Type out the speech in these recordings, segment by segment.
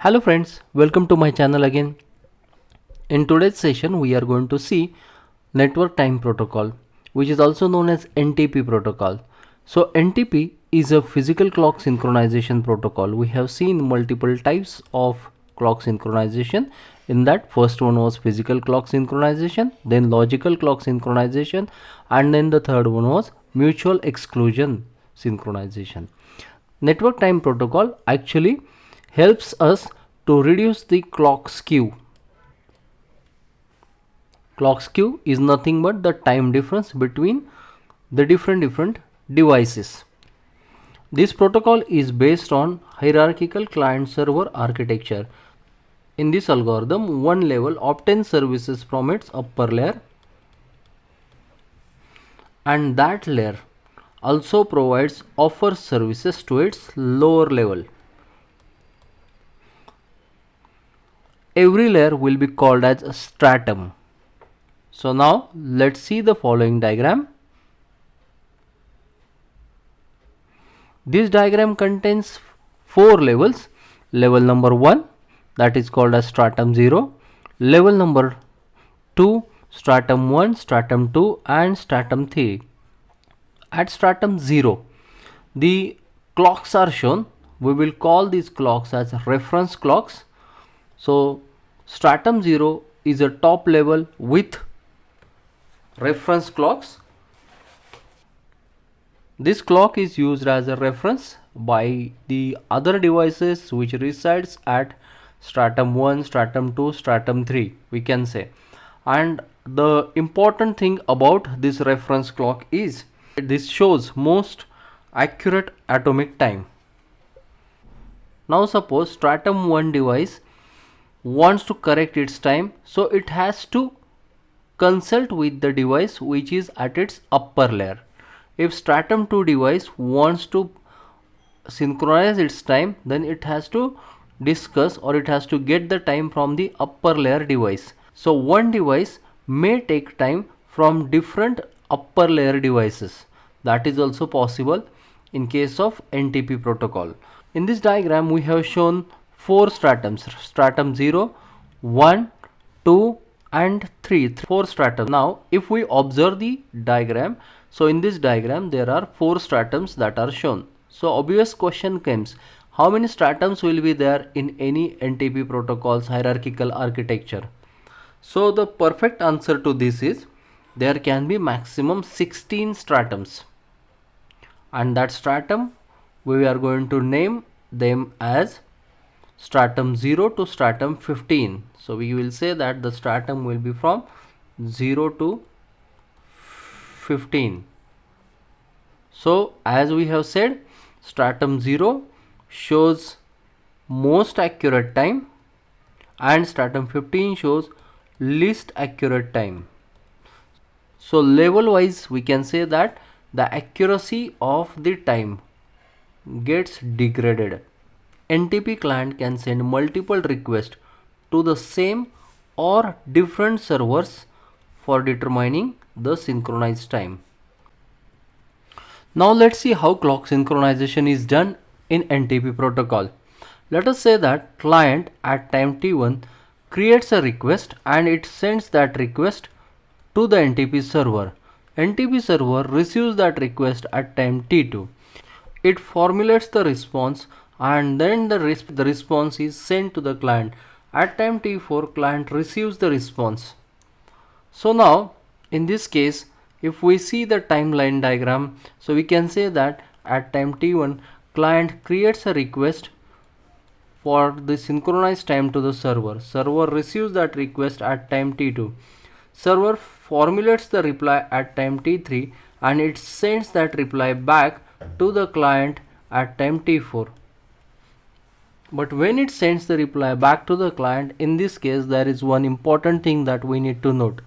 Hello friends, welcome to my channel again. In today's session we are going to see network time protocol, which is also known as NTP protocol. So NTP is a physical clock synchronization protocol. We have seen multiple types of clock synchronization. In that, first one was physical clock synchronization, then logical clock synchronization, and then the third one was mutual exclusion synchronization. Network time protocol actually helps us to reduce the clock skew. Clock skew is nothing but the time difference between the different devices. This protocol is based on hierarchical client server architecture. In this algorithm, one level obtains services from its upper layer, and that layer also offers services to its lower level. Every layer will be called as a stratum. So now let's see the following diagram. This diagram contains 4 levels. Level number 1, that is called as stratum 0. Level number 2, stratum 1, stratum 2 and stratum 3. At stratum 0, the clocks are shown. We will call these clocks as reference clocks. So stratum 0 is a top level with reference clocks. This clock is used as a reference by the other devices which resides at stratum 1, stratum 2, stratum 3, we can say. And the important thing about this reference clock is this shows most accurate atomic time. Now suppose stratum 1 device wants to correct its time, so it has to consult with the device which is at its upper layer. If stratum 2 device wants to synchronize its time, then it has to discuss or it has to get the time from the upper layer device. So one device may take time from different upper layer devices. That is also possible in case of NTP protocol. In this diagram we have shown 4 stratums: stratum 0, 1, 2 and 3, 4 stratum. Now if we observe the diagram, so in this diagram there are 4 stratums that are shown. So obvious question comes, how many stratums will be there in any NTP protocol's hierarchical architecture? So the perfect answer to this is there can be maximum 16 stratums, and that stratum we are going to name them as stratum 0 to stratum 15. So we will say that the stratum will be from 0 to 15. So as we have said, stratum 0 shows most accurate time and stratum 15 shows least accurate time. So level wise we can say that the accuracy of the time gets degraded. NTP client can send multiple requests to the same or different servers for determining the synchronized time. Now let's see how clock synchronization is done in NTP protocol. Let us say that client at time t1 creates a request and it sends that request to the NTP server. NTP server receives that request at time t2. It formulates the response and then the response is sent to the client. At time t4, client receives the response. So now in this case, if we see the timeline diagram, so we can say that at time t1 client creates a request for the synchronized time to the server. Server receives that request at time t2. Server formulates the reply at time t3 and it sends that reply back to the client at time t4. But when it sends the reply back to the client, in this case there is one important thing that we need to note.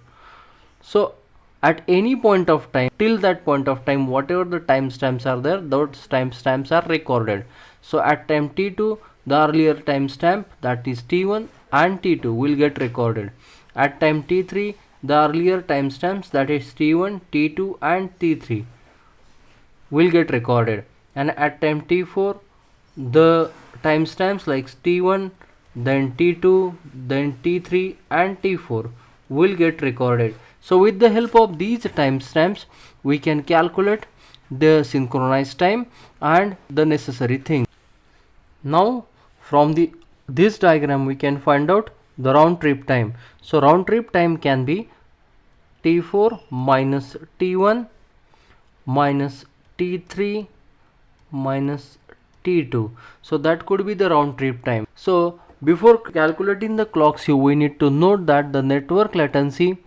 So at any point of time, till that point of time, whatever the timestamps are there, those timestamps are recorded. So at time t2, the earlier timestamp, that is t1 and t2, will get recorded. At time t3, the earlier timestamps, that is t1, t2 and t3, will get recorded. And at time t4, the timestamps like t1, then T2, then T3 and T4 will get recorded. So with the help of these timestamps, we can calculate the synchronized time and the necessary things. Now from this diagram we can find out the round trip time. So round trip time can be T4 minus T1 minus T3 minus T2. So that could be the round trip time. So before calculating the clock skew, we need to note that the network latency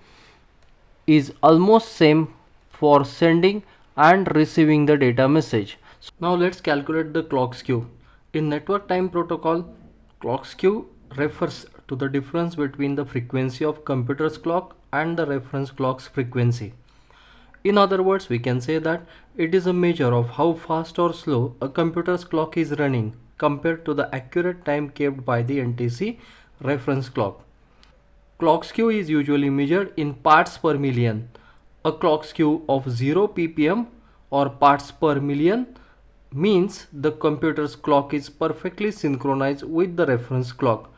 is almost same for sending and receiving the data message. So now let's calculate the clock skew. In network time protocol, clock skew refers to the difference between the frequency of computer's clock and the reference clock's frequency. In other words, we can say that it is a measure of how fast or slow a computer's clock is running compared to the accurate time kept by the NTC reference clock. Clock skew is usually measured in parts per million. A clock skew of 0 ppm or parts per million means the computer's clock is perfectly synchronized with the reference clock.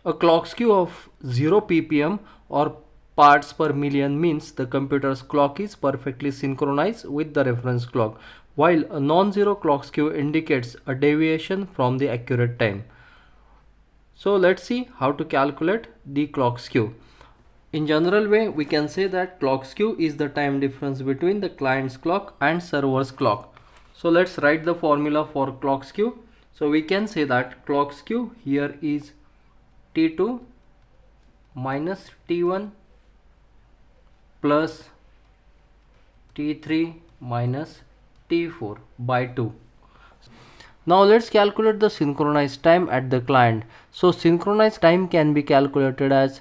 A clock skew of 0 ppm or parts per million means the computer's clock is perfectly synchronized with the reference clock, while a non-zero clock skew indicates a deviation from the accurate time. So let's see how to calculate the clock skew. In general way, we can say that clock skew is the time difference between the client's clock and server's clock. So let's write the formula for clock skew. So we can say that clock skew here is T2 minus T1 plus T3 minus T4 by 2. Now let's calculate the synchronized time at the client. So synchronized time can be calculated as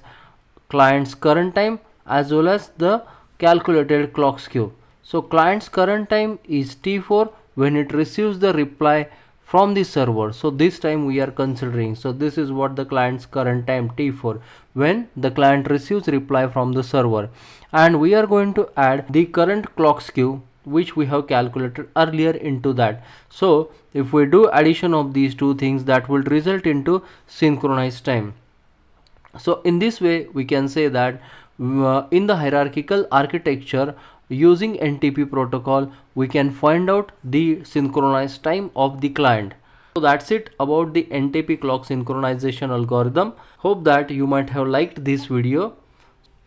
client's current time as well as the calculated clock skew. So client's current time is T4 when it receives the reply from the server. So this time we are considering. So this is what the client's current time T4 when the client receives reply from the server, and we are going to add the current clock skew which we have calculated earlier into that. So if we do addition of these two things, that will result into synchronized time. So in this way we can say that in the hierarchical architecture using NTP protocol we can find out the synchronized time of the client. So that's it about the NTP clock synchronization algorithm. Hope that you might have liked this video.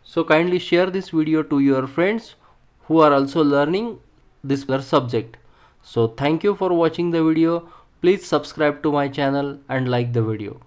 So kindly share this video to your friends who are also learning this subject. So thank you for watching the video. Please subscribe to my channel and like the video.